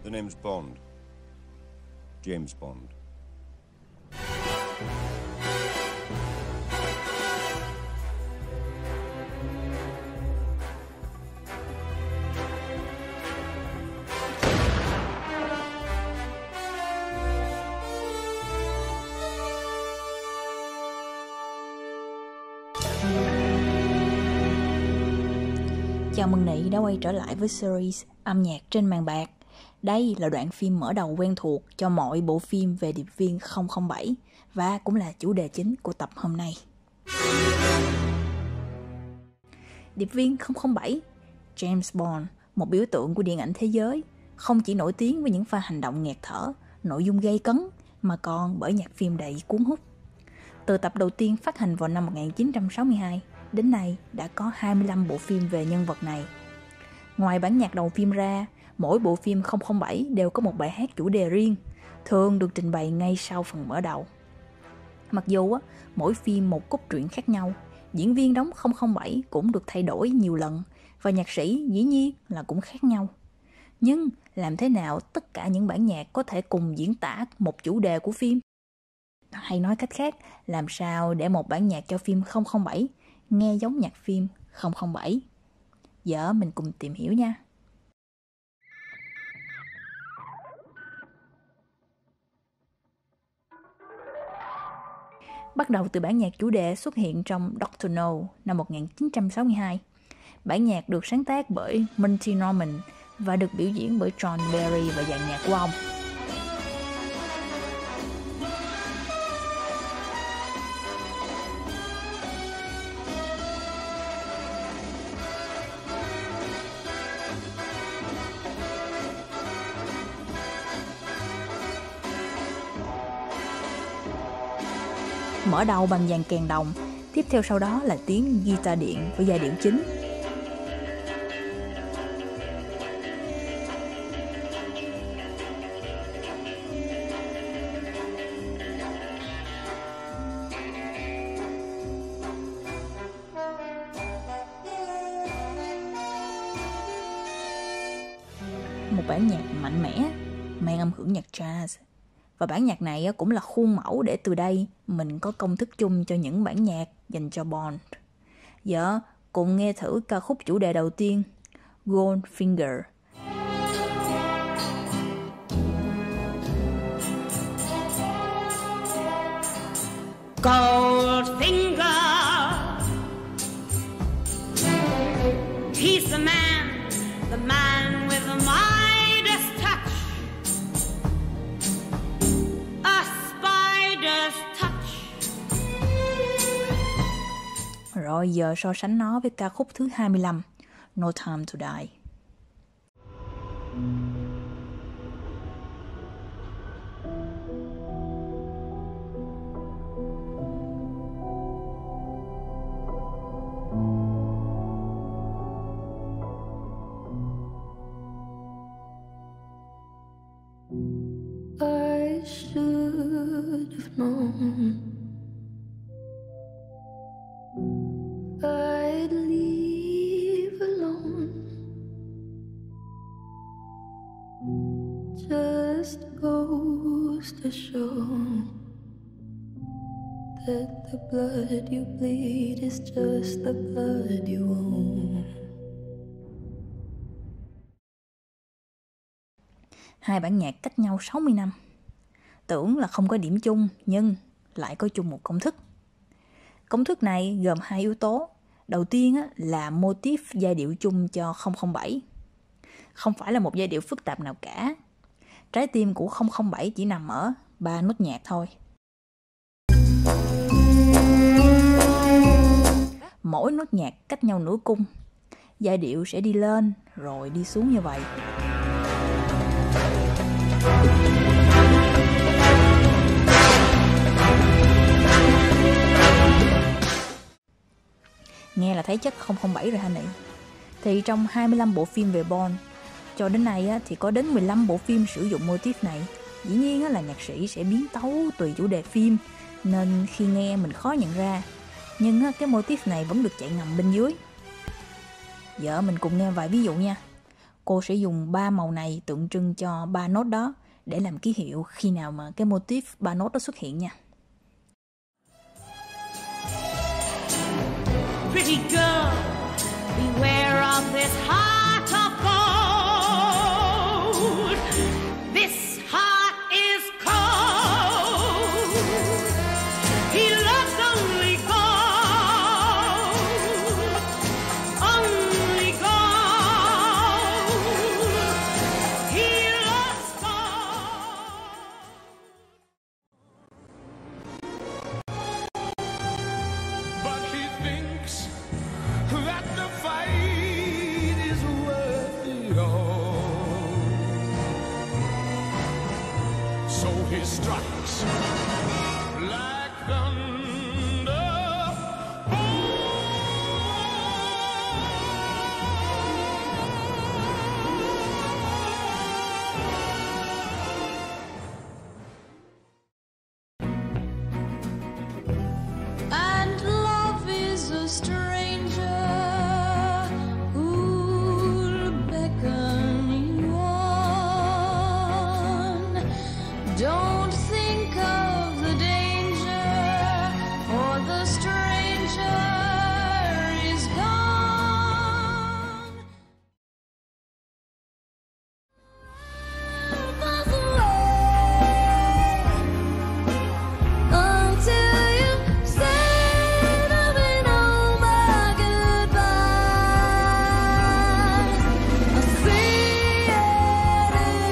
The name's Bond. James Bond. Chào mừng Nị đã quay trở lại với series âm nhạc trên màn bạc. Đây là đoạn phim mở đầu quen thuộc cho mọi bộ phim về điệp viên 007 và cũng là chủ đề chính của tập hôm nay. Điệp viên 007, James Bond, một biểu tượng của điện ảnh thế giới, không chỉ nổi tiếng với những pha hành động nghẹt thở, nội dung gay cấn mà còn bởi nhạc phim đầy cuốn hút. Từ tập đầu tiên phát hành vào năm 1962, đến nay đã có 25 bộ phim về nhân vật này. Ngoài bản nhạc đầu phim ra, mỗi bộ phim 007 đều có một bài hát chủ đề riêng, thường được trình bày ngay sau phần mở đầu. Mặc dù mỗi phim một cốt truyện khác nhau, diễn viên đóng 007 cũng được thay đổi nhiều lần và nhạc sĩ dĩ nhiên là cũng khác nhau. Nhưng làm thế nào tất cả những bản nhạc có thể cùng diễn tả một chủ đề của phim? Hay nói cách khác, làm sao để một bản nhạc cho phim 007 nghe giống nhạc phim 007? Giờ mình cùng tìm hiểu nha. Bắt đầu từ bản nhạc chủ đề xuất hiện trong Dr. No năm 1962. Bản nhạc được sáng tác bởi Monty Norman và được biểu diễn bởi John Barry và dàn nhạc của ông. Mở đầu bằng dàn kèn đồng, tiếp theo sau đó là tiếng guitar điện với giai điệu chính. Một bản nhạc mạnh mẽ, mang âm hưởng nhạc jazz. Và bản nhạc này cũng là khuôn mẫu để từ đây mình có công thức chung cho những bản nhạc dành cho Bond. Giờ cùng nghe thử ca khúc chủ đề đầu tiên, Goldfinger. Goldfinger, he's the man with the Midas touch, a spider's touch. Rồi giờ so sánh nó với ca khúc thứ 25, No Time to Die. I should have known I'd leave alone. Just goes to show that the blood you bleed is just the blood you own. Hai bản nhạc cách nhau 60 năm. Tưởng là không có điểm chung nhưng lại có chung một công thức. Công thức này gồm hai yếu tố. Đầu tiên là mô típ giai điệu chung cho 007. Không phải là một giai điệu phức tạp nào cả. Trái tim của 007 chỉ nằm ở 3 nốt nhạc thôi. Mỗi nốt nhạc cách nhau nửa cung. Giai điệu sẽ đi lên rồi đi xuống như vậy. Nghe là thấy chất 007 rồi hả Nị? Thì trong 25 bộ phim về Bond, cho đến nay thì có đến 15 bộ phim sử dụng mô típ này. Dĩ nhiên là nhạc sĩ sẽ biến tấu tùy chủ đề phim, nên khi nghe mình khó nhận ra. Nhưng cái mô típ này vẫn được chạy ngầm bên dưới. Giờ mình cùng nghe vài ví dụ nha. Cô sẽ dùng 3 màu này tượng trưng cho 3 nốt đó để làm ký hiệu khi nào mà cái motif 3 nốt đó xuất hiện nha. Pretty girl, beware of this heart of gold. This heart is cold. He loves only gold. Only gold. He loves gold. But he thinks that the fight is worth it all. So he strikes like thunder. And love is a stranger who'll beckon you on. Don't think of the danger, for the stranger is gone. Until you said I've been over goodbyes, I see it in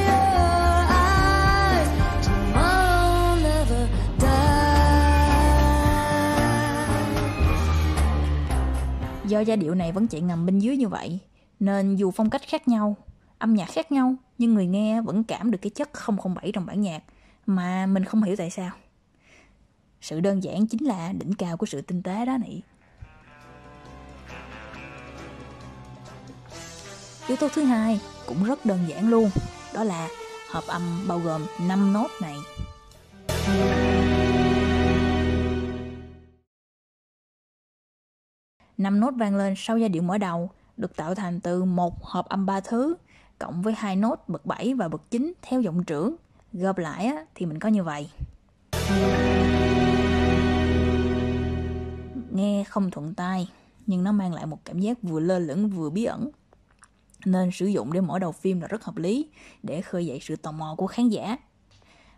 your eyes. Tomorrow never dies. Do giai điệu này vẫn chạy ngầm bên dưới như vậy, nên dù phong cách khác nhau, âm nhạc khác nhau, nhưng người nghe vẫn cảm được cái chất 007 trong bản nhạc mà mình không hiểu tại sao. Sự đơn giản chính là đỉnh cao của sự tinh tế đó nị. Yếu tố thứ hai cũng rất đơn giản luôn, đó là hợp âm bao gồm 5 nốt này. Năm nốt vang lên sau giai điệu mở đầu được tạo thành từ một hợp âm 3 thứ cộng với 2 nốt bậc 7 và bậc 9 theo giọng trưởng. Gộp lại á, thì mình có như vậy. Nghe không thuận tai, nhưng nó mang lại một cảm giác vừa lơ lửng vừa bí ẩn. Nên sử dụng để mở đầu phim là rất hợp lý, để khơi dậy sự tò mò của khán giả.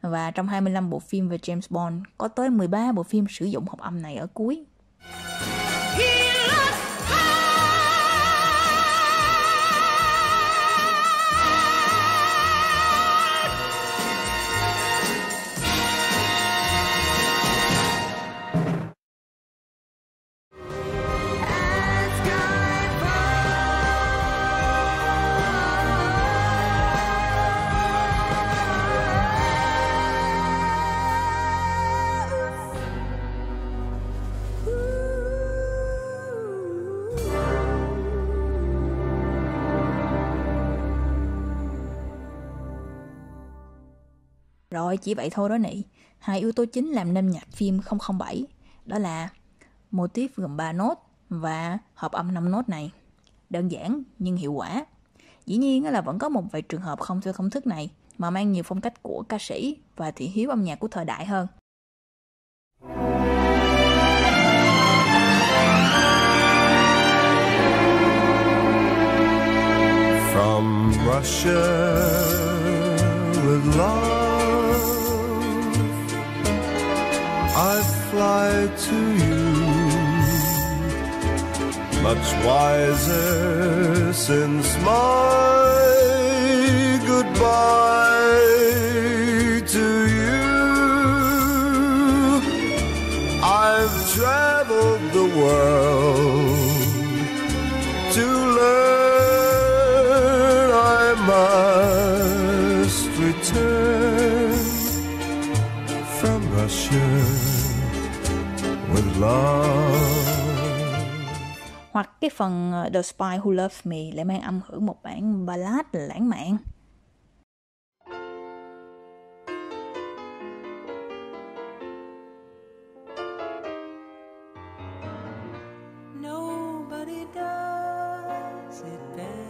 Và trong 25 bộ phim về James Bond, có tới 13 bộ phim sử dụng hợp âm này ở cuối. He loves Rồi, chỉ vậy thôi đó nị. Hai yếu tố chính làm nên nhạc phim 007, đó là motif gồm 3 nốt và hợp âm 5 nốt này. Đơn giản nhưng hiệu quả. Dĩ nhiên là vẫn có một vài trường hợp không theo công thức này mà mang nhiều phong cách của ca sĩ và thị hiếu âm nhạc của thời đại hơn. From Russia with love, I fly to you, much wiser since my goodbye to you. I've traveled the world to learn I must return from Russia with love. Hoặc cái phần The Spy Who Loved Me lại mang âm hưởng một bản ballad lãng mạn. Nobody does it better.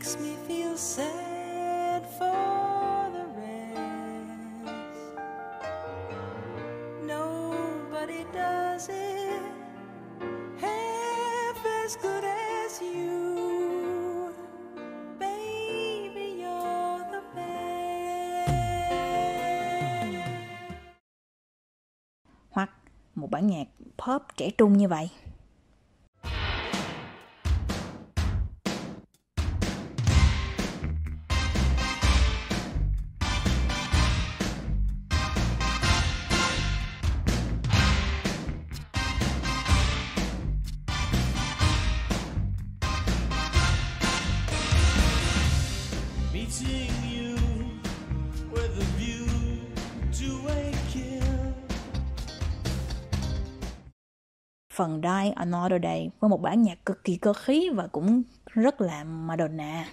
makes me feel sad for the rest. Nobody does it half as good as you. Baby, you're the best. Hoặc một bản nhạc pop trẻ trung như vậy. Meeting you with a view to a kill. Phần Die Another Day với một bản nhạc cực kỳ cơ khí và cũng rất là Madonna.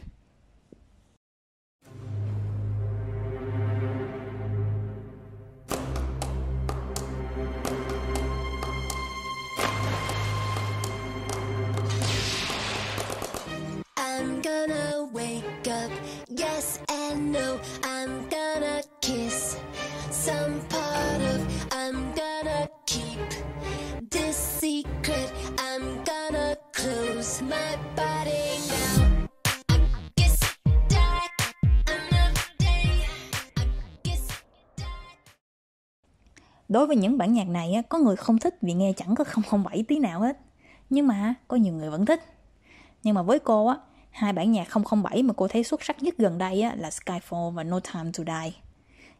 I'm gonna wake up, yes and no. I'm gonna kiss some part of. I'm gonna keep this secret. I'm gonna close my body now. I guess die another day. I guess die. Đối với những bản nhạc này có người không thích vì nghe chẳng có 007 tí nào hết. Nhưng mà có nhiều người vẫn thích. Nhưng mà với cô hai bản nhạc 007 mà cô thấy xuất sắc nhất gần đây là Skyfall và No Time to Die.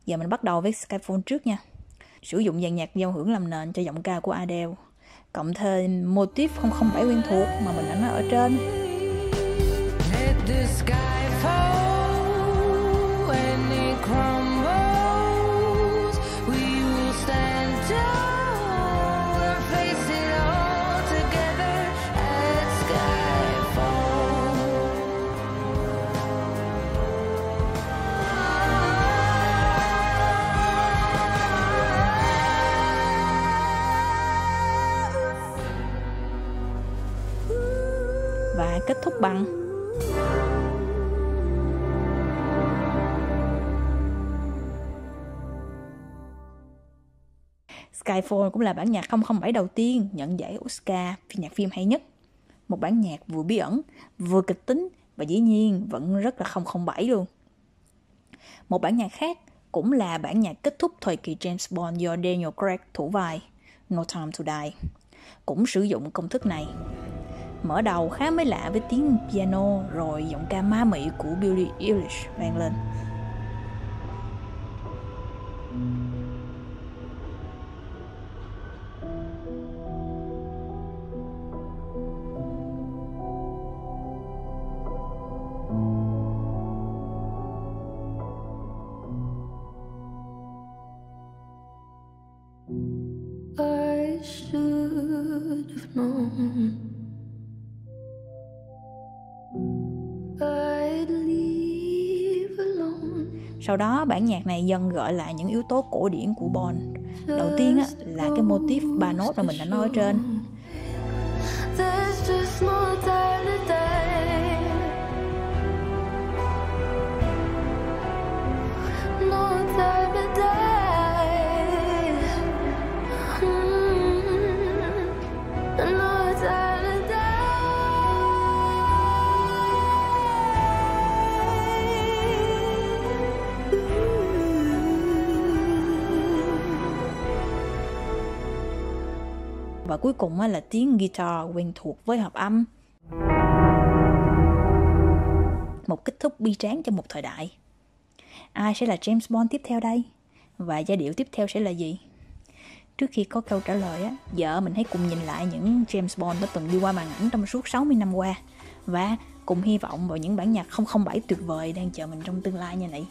Giờ mình bắt đầu với Skyfall trước nha. Sử dụng dàn nhạc giao hưởng làm nền cho giọng ca của Adele, cộng thêm mô típ 007 quen thuộc mà mình đã nói ở trên. Let the sky fall when it crumbles. We will stand tall and face it all together at skyfall. Và kết thúc bằng Skyfall cũng là bản nhạc 007 đầu tiên nhận giải Oscar nhạc phim hay nhất. Một bản nhạc vừa bí ẩn, vừa kịch tính và dĩ nhiên vẫn rất là 007 luôn. Một bản nhạc khác cũng là bản nhạc kết thúc thời kỳ James Bond do Daniel Craig thủ vai, No Time to Die, cũng sử dụng công thức này. Mở đầu khá mới lạ với tiếng piano rồi giọng ca ma mị của Billie Eilish vang lên. I should have known I'd leave alone. Sau đó bản nhạc này dần gợi lại những yếu tố cổ điển của Bond. Đầu tiên là cái mô típ 3 nốt mà mình đã nói ở trên. There's just no time to die. No time to die. No time to die. Và cuối cùng là tiếng guitar quen thuộc với hợp âm. Một kết thúc bi tráng cho một thời đại. Ai sẽ là James Bond tiếp theo đây? Và giai điệu tiếp theo sẽ là gì? Trước khi có câu trả lời giờ mình hãy cùng nhìn lại những James Bond đã từng đi qua màn ảnh trong suốt 60 năm qua và cùng hy vọng vào những bản nhạc 007 tuyệt vời đang chờ mình trong tương lai nha này.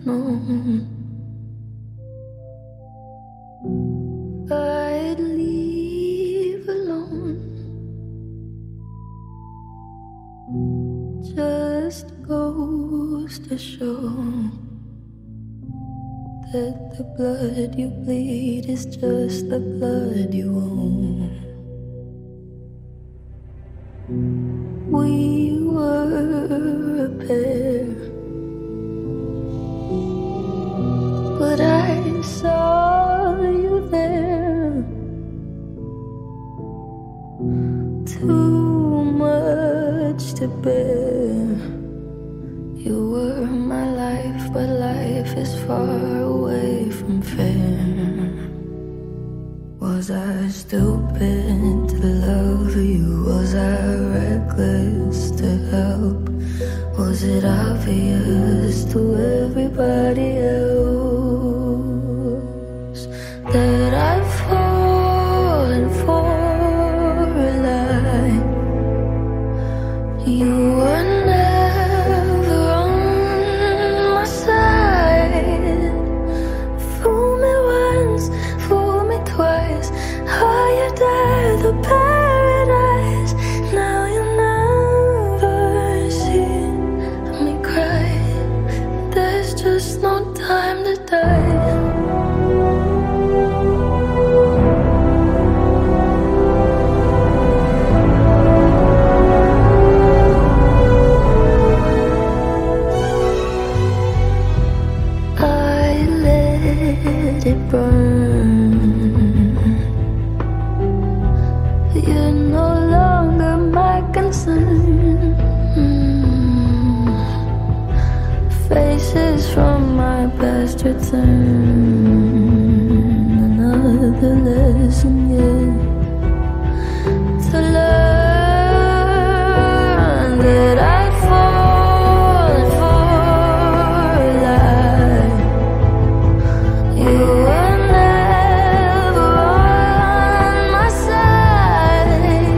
known, I'd leave alone. Just goes to show that the blood you bleed is just the blood you own. We were a pair, but I saw you there. Too much to bear. You were my life, but life is far away from fair. Was I stupid to love you? Was I reckless to help? Was it obvious to everybody else that I've fallen for a lie? You were never on my side. Fool me once, fool me twice. Are you there, the paradise? Now you never see me cry. There's just no time to die. It burn. You're no longer my concern. Faces from my past return. Another lesson yet to learn that I'd fallen for a lie. You were never on my side.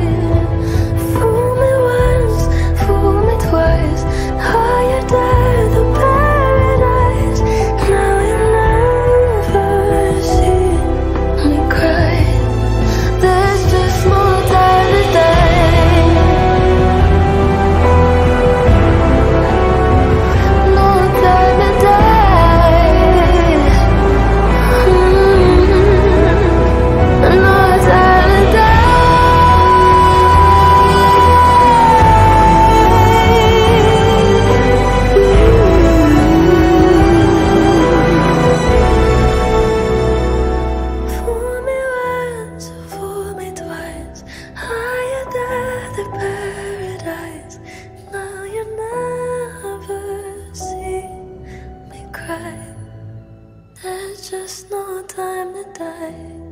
Fool me once, fool me twice. Are you there, the paradise? Now you never see me cry. There's just no time to die. No time to die. Fool me once, fool me twice. Are you there, the paradise? Now you never see me cry. There's just no time to die.